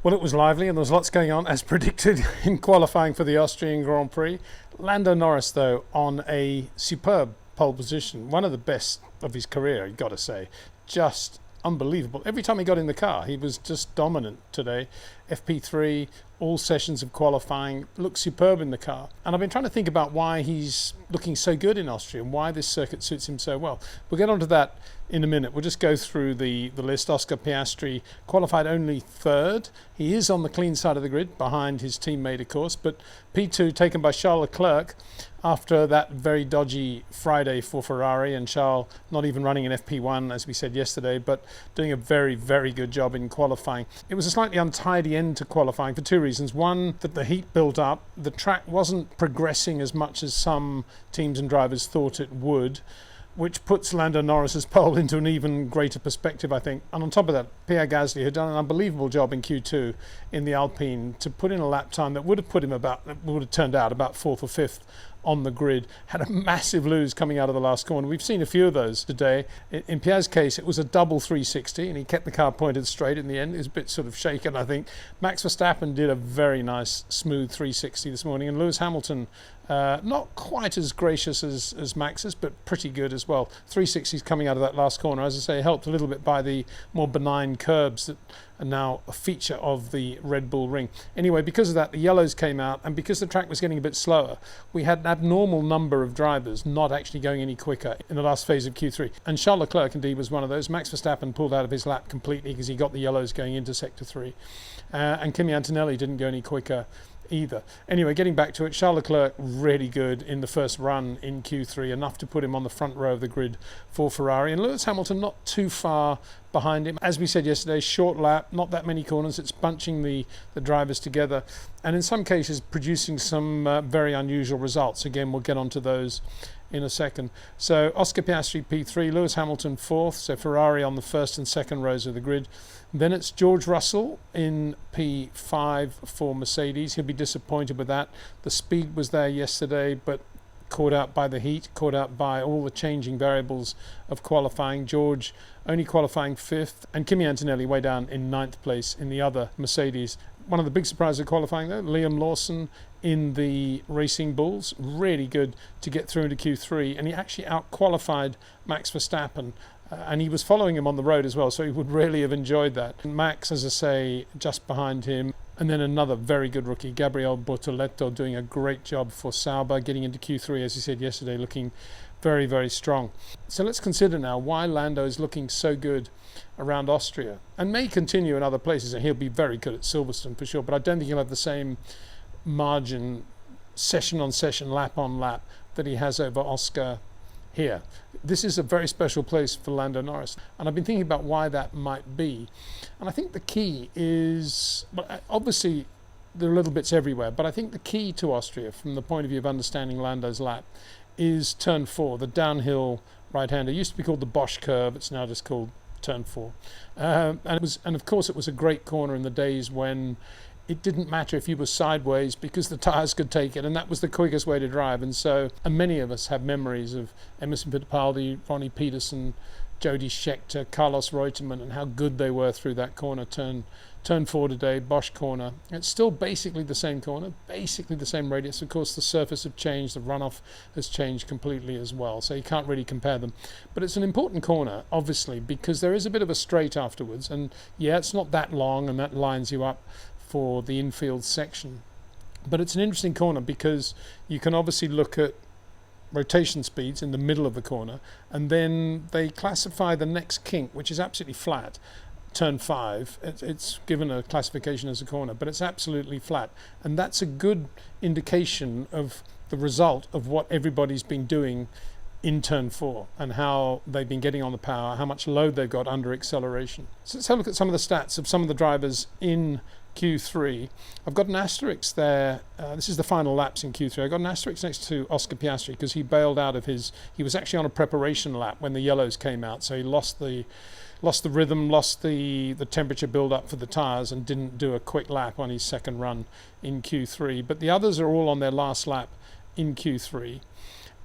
Well, it was lively and there was lots going on as predicted in qualifying for the Austrian Grand Prix. Lando Norris, though, on a superb pole position, one of the best of his career, you've got to say. Just unbelievable. Every time he got in the car, he was just dominant today. FP3, all sessions of qualifying, looked superb in the car. And I've been trying to think about why he's looking so good in Austria and why this circuit suits him so well. We'll get onto that in a minute. We'll just go through the list. Oscar Piastri qualified only third. He is on the clean side of the grid, behind his teammate, of course, but P2 taken by Charles Leclerc after that very dodgy Friday for Ferrari, and Charles not even running an FP1, as we said yesterday, but doing a very, very good job in qualifying. It was a slightly untidy end to qualifying for two reasons. One, that the heat built up. The track wasn't progressing as much as some teams and drivers thought it would, which puts Lando Norris's pole into an even greater perspective, I think. And on top of that, Pierre Gasly had done an unbelievable job in Q2 in the Alpine to put in a lap time that would have turned out about fourth or fifth on the grid. Had a massive lose coming out of the last corner. We've seen a few of those today. In Pierre's case, it was a double 360 and he kept the car pointed straight in the end. It was a bit sort of shaken, I think. Max Verstappen did a very nice smooth 360 this morning, and Lewis Hamilton not quite as gracious as Max's, but pretty good as well. 360s coming out of that last corner, as I say, helped a little bit by the more benign curbs that are now a feature of the Red Bull ring. Anyway, because of that, the yellows came out, and because the track was getting a bit slower, we had an abnormal number of drivers not actually going any quicker in the last phase of Q3. And Charles Leclerc indeed was one of those. Max Verstappen pulled out of his lap completely because he got the yellows going into Sector 3. And Kimi Antonelli didn't go any quicker either. Anyway, getting back to it, Charles Leclerc really good in the first run in Q3, enough to put him on the front row of the grid for Ferrari. And Lewis Hamilton not too far behind him. As we said yesterday, short lap, not that many corners. It's bunching the drivers together and in some cases producing some very unusual results. Again, we'll get onto those in a second. So Oscar Piastri P3, Lewis Hamilton fourth, so Ferrari on the first and second rows of the grid. Then it's George Russell in P5 for Mercedes. He'll be disappointed with that. The speed was there yesterday, but caught out by the heat, caught out by all the changing variables of qualifying. George only qualifying fifth, and Kimi Antonelli way down in ninth place in the other Mercedes. One of the big surprises of qualifying, though, Liam Lawson in the Racing Bulls, really good to get through into Q3, and he actually out-qualified Max Verstappen, and he was following him on the road as well, so he would really have enjoyed that. Max, as I say, just behind him, and then another very good rookie, Gabriel Bortoleto, doing a great job for Sauber, getting into Q3, as he said yesterday, looking very, very strong. So let's consider now why Lando is looking so good around Austria, and may continue in other places, and he'll be very good at Silverstone for sure, but I don't think he'll have the same margin, session on session, lap on lap, that he has over Oscar here. This is a very special place for Lando Norris, and I've been thinking about why that might be. And I think the key is, well, obviously there are little bits everywhere, but I think the key to Austria from the point of view of understanding Lando's lap is turn 4, the downhill right-hander. It used to be called the Bosch curve, it's now just called turn 4. And of course it was a great corner in the days when it didn't matter if you were sideways because the tyres could take it, and that was the quickest way to drive. And many of us have memories of Emerson Fittipaldi, Ronnie Peterson, Jody Scheckter, Carlos Reutemann, and how good they were through that corner. Turn 4 today, Bosch corner. It's still basically the same corner, basically the same radius. Of course, the surface have changed, the runoff has changed completely as well, so you can't really compare them. But it's an important corner, obviously, because there is a bit of a straight afterwards, and yeah, it's not that long, and that lines you up for the infield section. But it's an interesting corner because you can obviously look at rotation speeds in the middle of the corner, and then they classify the next kink, which is absolutely flat, turn 5. It's given a classification as a corner, but it's absolutely flat, and that's a good indication of the result of what everybody's been doing in turn 4 and how they've been getting on the power, how much load they've got under acceleration. So let's have a look at some of the stats of some of the drivers in Q3. I've got an asterisk there. This is the final laps in Q3. I've got an asterisk next to Oscar Piastri because he bailed out of he was actually on a preparation lap when the yellows came out, so he lost the rhythm, lost the temperature build up for the tyres, and didn't do a quick lap on his second run in Q3. But the others are all on their last lap in Q3.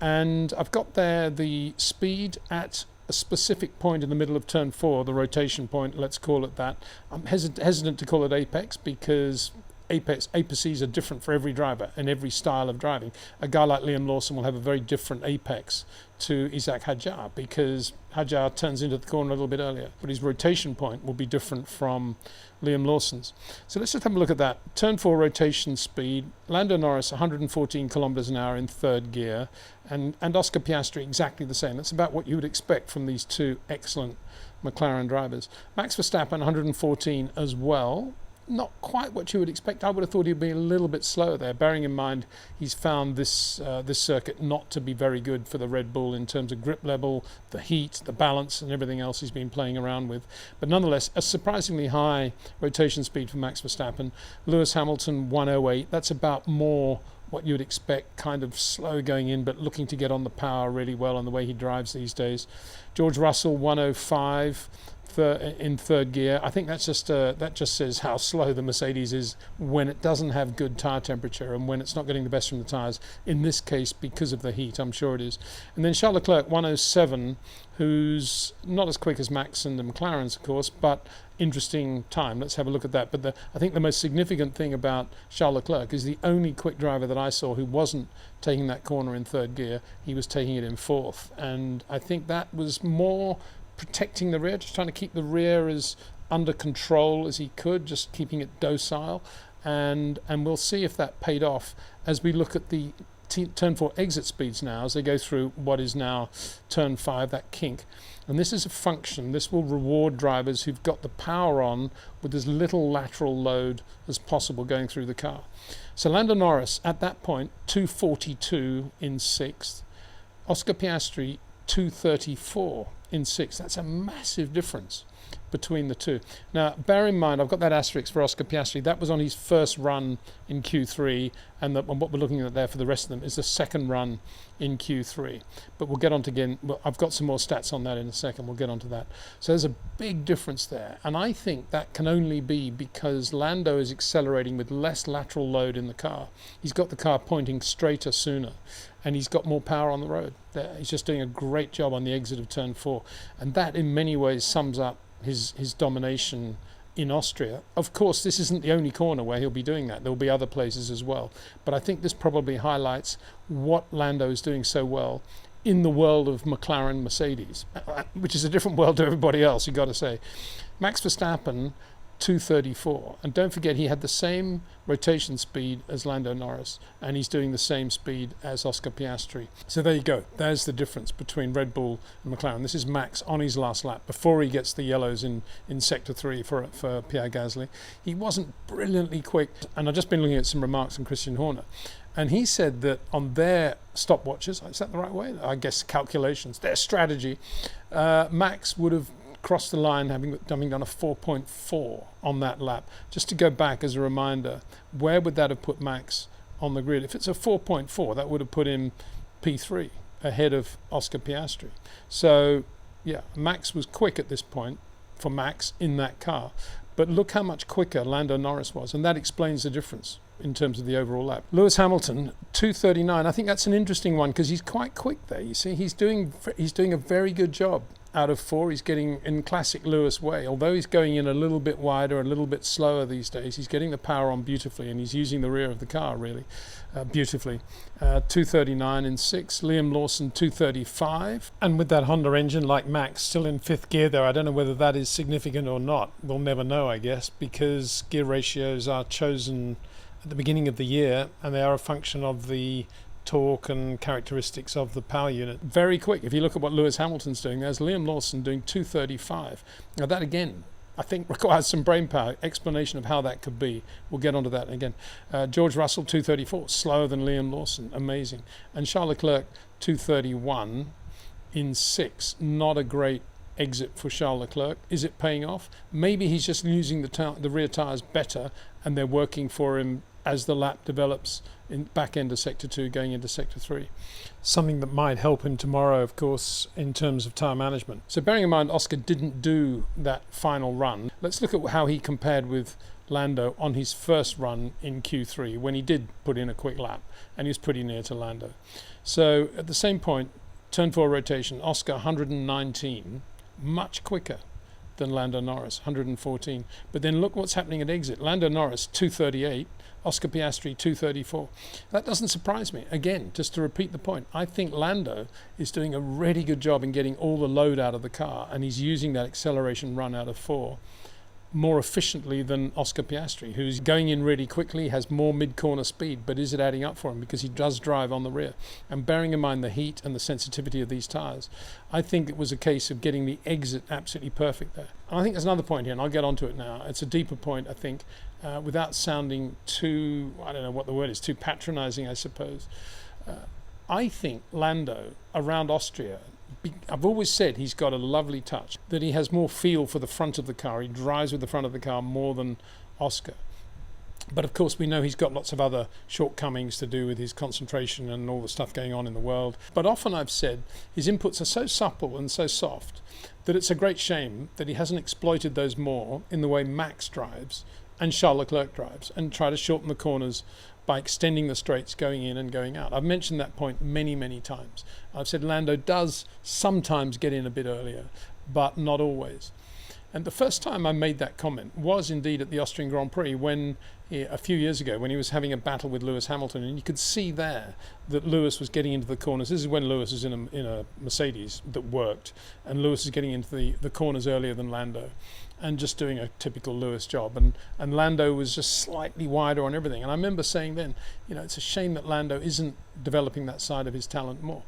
And I've got there the speed at a specific point in the middle of turn 4, the rotation point, let's call it that. I'm hesitant to call it apex because apexes are different for every driver and every style of driving. A guy like Liam Lawson will have a very different apex to Isaac Hadjar because Hadjar turns into the corner a little bit earlier, but his rotation point will be different from Liam Lawson's. So let's just have a look at that. Turn 4 rotation speed, Lando Norris 114 kilometers an hour in third gear, and Oscar Piastri exactly the same. That's about what you would expect from these two excellent McLaren drivers. Max Verstappen 114 as well. Not quite what you would expect. I would have thought he'd be a little bit slower there, bearing in mind he's found this circuit not to be very good for the Red Bull in terms of grip level, the heat, the balance, and everything else he's been playing around with. But nonetheless, a surprisingly high rotation speed for Max Verstappen. Lewis Hamilton 108. That's about more what you would expect, kind of slow going in, but looking to get on the power really well and the way he drives these days. George Russell 105. In third gear. I think that's that just says how slow the Mercedes is when it doesn't have good tyre temperature and when it's not getting the best from the tyres, in this case because of the heat. I'm sure it is. And then Charles Leclerc 107, who's not as quick as Max and the McLarens, of course, but interesting time. Let's have a look at that. But I think the most significant thing about Charles Leclerc is the only quick driver that I saw who wasn't taking that corner in third gear. He was taking it in fourth, and I think that was more protecting the rear, just trying to keep the rear as under control as he could, just keeping it docile, and we'll see if that paid off as we look at the turn 4 exit speeds now as they go through what is now turn 5, that kink. And this is a function, this will reward drivers who've got the power on with as little lateral load as possible going through the car. So Lando Norris at that point 242 in 6th, Oscar Piastri 234 in 6th. That's a massive difference between the two. Now, bear in mind, I've got that asterisk for Oscar Piastri. That was on his first run in Q3, and what we're looking at there for the rest of them is the second run in Q3. But we'll get on to again. Well, I've got some more stats on that in a second. We'll get on to that. So there's a big difference there, and I think that can only be because Lando is accelerating with less lateral load in the car. He's got the car pointing straighter sooner, and he's got more power on the road. He's just doing a great job on the exit of turn 4, and that in many ways sums up his domination in Austria. Of course, this isn't the only corner where he'll be doing that. There will be other places as well. But I think this probably highlights what Lando is doing so well in the world of McLaren-Mercedes, which is a different world to everybody else, you've got to say. Max Verstappen, 234. And don't forget, he had the same rotation speed as Lando Norris, and he's doing the same speed as Oscar Piastri. So there you go. There's the difference between Red Bull and McLaren. This is Max on his last lap before he gets the yellows in Sector 3 for Pierre Gasly. He wasn't brilliantly quick, and I've just been looking at some remarks from Christian Horner. And he said that on their stopwatches, is that the right way? I guess calculations, their strategy, Max would have crossed the line having done a 4.4 on that lap. Just to go back as a reminder, where would that have put Max on the grid? If it's a 4.4, that would have put him P3 ahead of Oscar Piastri. So yeah, Max was quick at this point for Max in that car. But look how much quicker Lando Norris was, and that explains the difference in terms of the overall lap. Lewis Hamilton, 239. I think that's an interesting one because he's quite quick there. You see, he's doing a very good job out of 4. He's getting in classic Lewis way. Although he's going in a little bit wider, a little bit slower these days, he's getting the power on beautifully, and he's using the rear of the car really beautifully. 239 in 6. Liam Lawson, 235. And with that Honda engine, like Max, still in 5th gear there. I don't know whether that is significant or not. We'll never know, I guess, because gear ratios are chosen at the beginning of the year, and they are a function of the torque and characteristics of the power unit. Very quick. If you look at what Lewis Hamilton's doing, there's Liam Lawson doing 235. Now that again, I think requires some brain power. Explanation of how that could be. We'll get onto that again. George Russell 234, slower than Liam Lawson, amazing. And Charles Leclerc 231 in 6. Not a great exit for Charles Leclerc. Is it paying off? Maybe he's just using the rear tyres better, and they're working for him as the lap develops in back end of Sector 2 going into Sector 3. Something that might help him tomorrow, of course, in terms of tyre management. So bearing in mind Oscar didn't do that final run, let's look at how he compared with Lando on his first run in Q3 when he did put in a quick lap, and he was pretty near to Lando. So at the same point, Turn 4 rotation, Oscar 119, much quicker than Lando Norris, 114. But then look what's happening at exit. Lando Norris, 238. Oscar Piastri, 234. That doesn't surprise me. Again, just to repeat the point, I think Lando is doing a really good job in getting all the load out of the car, and he's using that acceleration run out of 4 more efficiently than Oscar Piastri, who's going in really quickly, has more mid-corner speed, but is it adding up for him? Because he does drive on the rear. And bearing in mind the heat and the sensitivity of these tyres, I think it was a case of getting the exit absolutely perfect there. And I think there's another point here, and I'll get onto it now. It's a deeper point, I think, without sounding too, I don't know what the word is, too patronising, I suppose. I think Lando, around Austria, I've always said he's got a lovely touch, that he has more feel for the front of the car. He drives with the front of the car more than Oscar. But of course we know he's got lots of other shortcomings to do with his concentration and all the stuff going on in the world. But often I've said his inputs are so supple and so soft that it's a great shame that he hasn't exploited those more in the way Max drives and Charles Leclerc drives, and try to shorten the corners by extending the straights going in and going out. I've mentioned that point many, many times. I've said Lando does sometimes get in a bit earlier, but not always. And the first time I made that comment was indeed at the Austrian Grand Prix, when a few years ago, when he was having a battle with Lewis Hamilton, and you could see there that Lewis was getting into the corners. This is when Lewis was in a Mercedes that worked, and Lewis is getting into the corners earlier than Lando, and just doing a typical Lewis job. And Lando was just slightly wider on everything. And I remember saying then, it's a shame that Lando isn't developing that side of his talent more.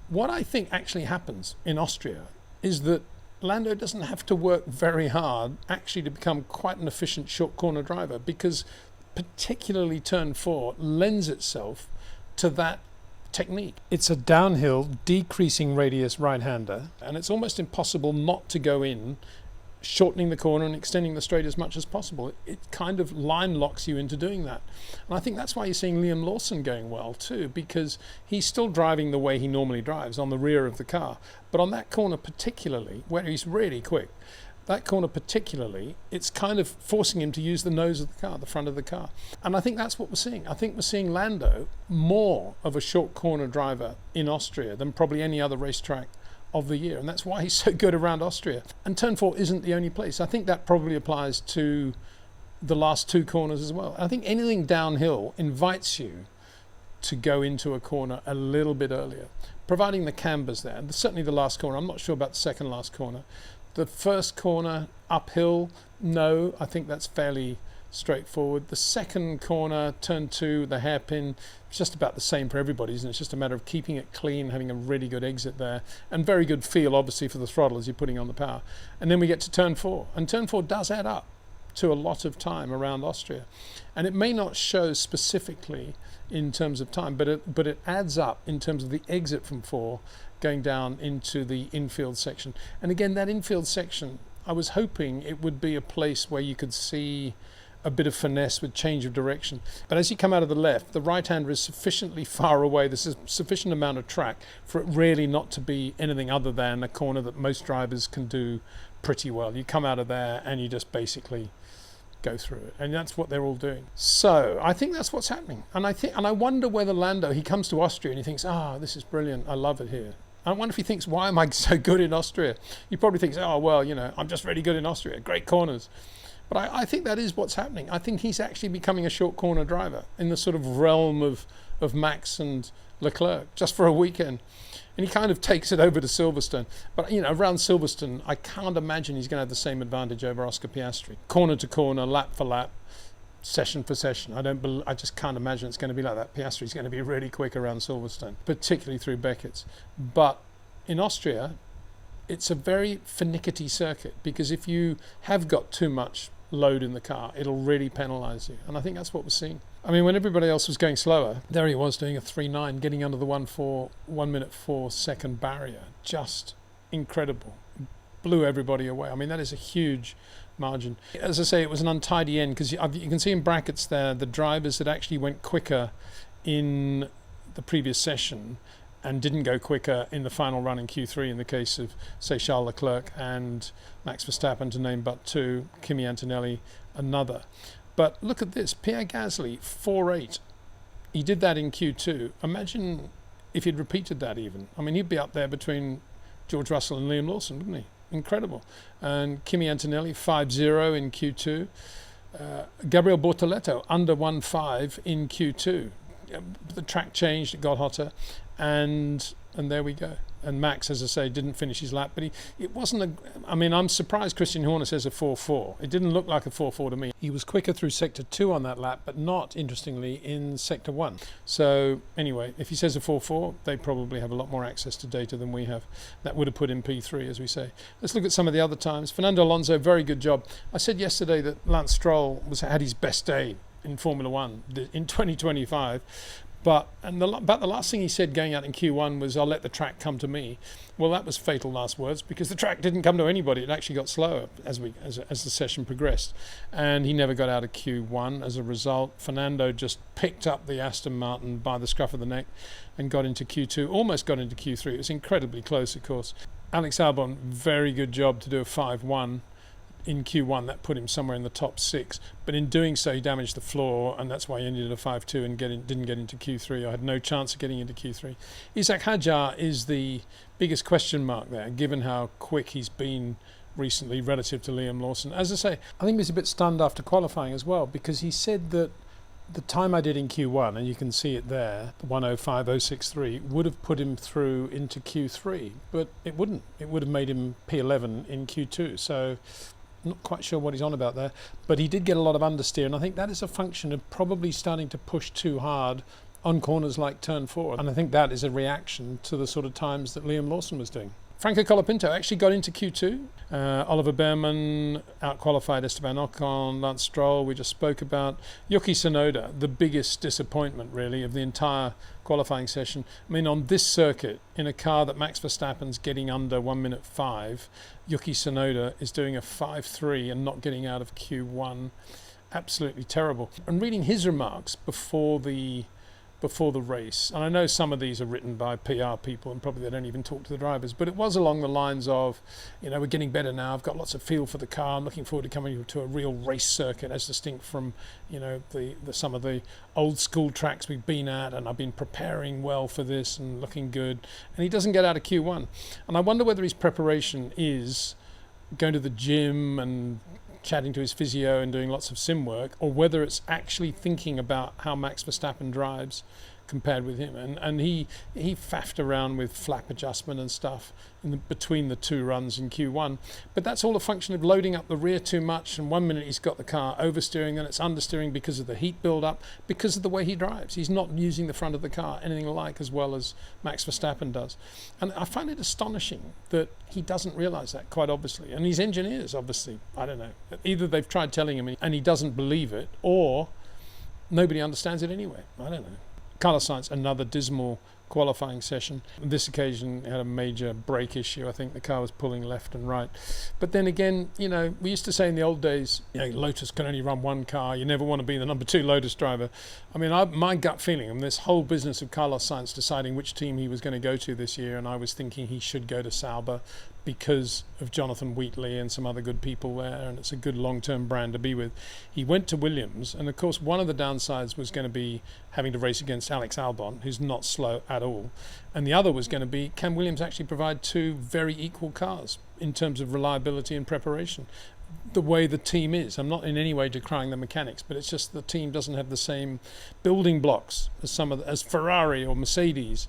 What I think actually happens in Austria is that Lando doesn't have to work very hard actually to become quite an efficient short corner driver, because particularly turn 4 lends itself to that technique. It's a downhill, decreasing radius right-hander, and it's almost impossible not to go in shortening the corner and extending the straight as much as possible. It kind of line locks you into doing that. And I think that's why you're seeing Liam Lawson going well too, because he's still driving the way he normally drives on the rear of the car. But on that corner particularly, where he's really quick, that corner particularly, it's kind of forcing him to use the nose of the car, the front of the car. And I think that's what we're seeing. I think we're seeing Lando more of a short corner driver in Austria than probably any other racetrack of the year, and that's why he's so good around Austria. And turn 4 isn't the only place. I think that probably applies to the last 2 corners as well. I think anything downhill invites you to go into a corner a little bit earlier, providing the camber's there. And certainly the last corner, I'm not sure about the second last corner. The first corner uphill, no, I think that's fairly straightforward. The second corner, turn 2, the hairpin, it's just about the same for everybody, isn't it? It's just a matter of keeping it clean, having a really good exit there, and very good feel, obviously, for the throttle as you're putting on the power. And then we get to turn 4, and turn 4 does add up to a lot of time around Austria. And it may not show specifically in terms of time, but it adds up in terms of the exit from 4 going down into the infield section. And again, that infield section, I was hoping it would be a place where you could see a bit of finesse with change of direction. But as you come out of the left, the right-hander is sufficiently far away, there's a sufficient amount of track for it really not to be anything other than a corner that most drivers can do pretty well. You come out of there and you just basically go through it, and that's what they're all doing. So I think that's what's happening. And I wonder whether Lando, he comes to Austria and he thinks, this is brilliant, I love it here. I wonder if he thinks, why am I so good in Austria? He probably thinks, I'm just really good in Austria, great corners. But I think that is what's happening. I think he's actually becoming a short corner driver in the sort of realm of Max and Leclerc, just for a weekend. And he kind of takes it over to Silverstone. But, around Silverstone, I can't imagine he's going to have the same advantage over Oscar Piastri. Corner to corner, lap for lap, session for session. I just can't imagine it's going to be like that. Piastri's going to be really quick around Silverstone, particularly through Beckett's. But in Austria, it's a very finicky circuit, because if you have got too much load in the car, it'll really penalise you. And I think that's what we're seeing. I mean, when everybody else was going slower, there he was doing a 3.9, getting under the 1 minute 4 second barrier. Just incredible. Blew everybody away. I mean, that is a huge margin. As I say, it was an untidy end, because you can see in brackets there the drivers that actually went quicker in the previous session and didn't go quicker in the final run in Q3, in the case of, say, Charles Leclerc and Max Verstappen, to name but 2, Kimi Antonelli another. But look at this, Pierre Gasly, 4.8. He did that in Q2. Imagine if he'd repeated that even. I mean, he'd be up there between George Russell and Liam Lawson, wouldn't he? Incredible. And Kimi Antonelli, 5-0 in Q2. Gabriel Bortoleto, under 1.5 in Q2. The track changed, it got hotter, and there we go. And Max, as I say, didn't finish his lap, but it wasn't I mean, I'm surprised Christian Horner says a 4.4. It didn't look like a 4.4 to me. He was quicker through Sector 2 on that lap, but not, interestingly, in Sector 1. So, anyway, if he says a 4.4, they probably have a lot more access to data than we have. That would have put in P3, as we say. Let's look at some of the other times. Fernando Alonso, very good job. I said yesterday that Lance Stroll had his best day in Formula 1 in 2025. About the last thing he said going out in Q1 was, I'll let the track come to me. Well, that was fatal last words, because the track didn't come to anybody. It actually got slower as the session progressed. And he never got out of Q1 as a result. Fernando just picked up the Aston Martin by the scruff of the neck and got into Q2, almost got into Q3. It was incredibly close, of course. Alex Albon, very good job to do a 5.1. In Q1, that put him somewhere in the top 6, but in doing so he damaged the floor, and that's why he ended at a 5.2 and didn't get into Q3. I had no chance of getting into Q3. Isaac Hadjar is the biggest question mark there, given how quick he's been recently relative to Liam Lawson. As I say, I think he was a bit stunned after qualifying as well, because he said that the time I did in Q1, and you can see it there, the 1:05.063, would have put him through into Q3, but it wouldn't. It would have made him P11 in Q2, so not quite sure what he's on about there, but he did get a lot of understeer, and I think that is a function of probably starting to push too hard on corners like turn 4, and I think that is a reaction to the sort of times that Liam Lawson was doing. Franco Colapinto actually got into Q2. Oliver Behrman out-qualified Esteban Ocon, Lance Stroll, we just spoke about. Yuki Tsunoda, the biggest disappointment, really, of the entire qualifying session. I mean, on this circuit, in a car that Max Verstappen's getting under 1:05, Yuki Tsunoda is doing a 5.3 and not getting out of Q1. Absolutely terrible. And reading his remarks before the race, and I know some of these are written by PR people and probably they don't even talk to the drivers, but it was along the lines of, we're getting better now, I've got lots of feel for the car, I'm looking forward to coming to a real race circuit as distinct from some of the old school tracks we've been at, and I've been preparing well for this and looking good. And he doesn't get out of Q1, and I wonder whether his preparation is going to the gym and chatting to his physio and doing lots of sim work, or whether it's actually thinking about how Max Verstappen drives compared with him. And he faffed around with flap adjustment and stuff between the two runs in Q1. But that's all a function of loading up the rear too much, and 1 minute he's got the car oversteering, and it's understeering because of the heat build-up, because of the way he drives. He's not using the front of the car anything like as well as Max Verstappen does. And I find it astonishing that he doesn't realise that, quite obviously. And his engineers, obviously, I don't know, either they've tried telling him and he doesn't believe it, or nobody understands it anyway. I don't know. Carlos Sainz, another dismal qualifying session. On this occasion, had a major brake issue. I think the car was pulling left and right. But then again, we used to say in the old days, Lotus can only run one car. You never want to be the number 2 Lotus driver. I mean, my gut feeling on this whole business of Carlos Sainz deciding which team he was going to go to this year, and I was thinking he should go to Sauber because of Jonathan Wheatley and some other good people there, and it's a good long-term brand to be with. He went to Williams, and of course one of the downsides was going to be having to race against Alex Albon, who's not slow at all, and the other was going to be, can Williams actually provide 2 very equal cars in terms of reliability and preparation? The way the team is, I'm not in any way decrying the mechanics, but it's just the team doesn't have the same building blocks as Ferrari or Mercedes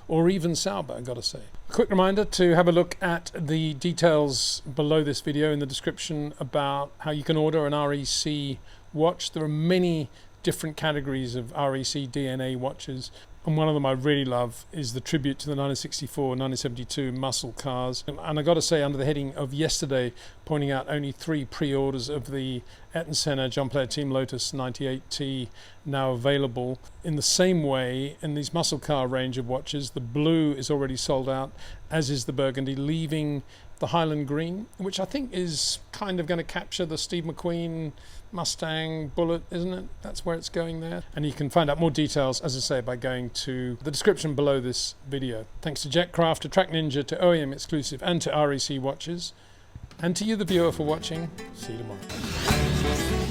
or even Sauber, I've got to say. A quick reminder to have a look at the details below this video in the description about how you can order an REC watch. There are many different categories of REC DNA watches, and one of them I really love is the tribute to the 1964 and 1972 muscle cars. And I got to say, under the heading of yesterday, pointing out only 3 pre-orders of the Ayrton Senna John Player Team Lotus 98T now available. In the same way, in these muscle car range of watches, the blue is already sold out, as is the burgundy, leaving the Highland green, which I think is kind of going to capture the Steve McQueen Mustang Bullet, isn't it? That's where it's going there. And you can find out more details, as I say, by going to the description below this video. Thanks to Jetcraft, to TrackNinja, to OEM Exclusive, and to REC Watches. And to you, the viewer, for watching. See you tomorrow.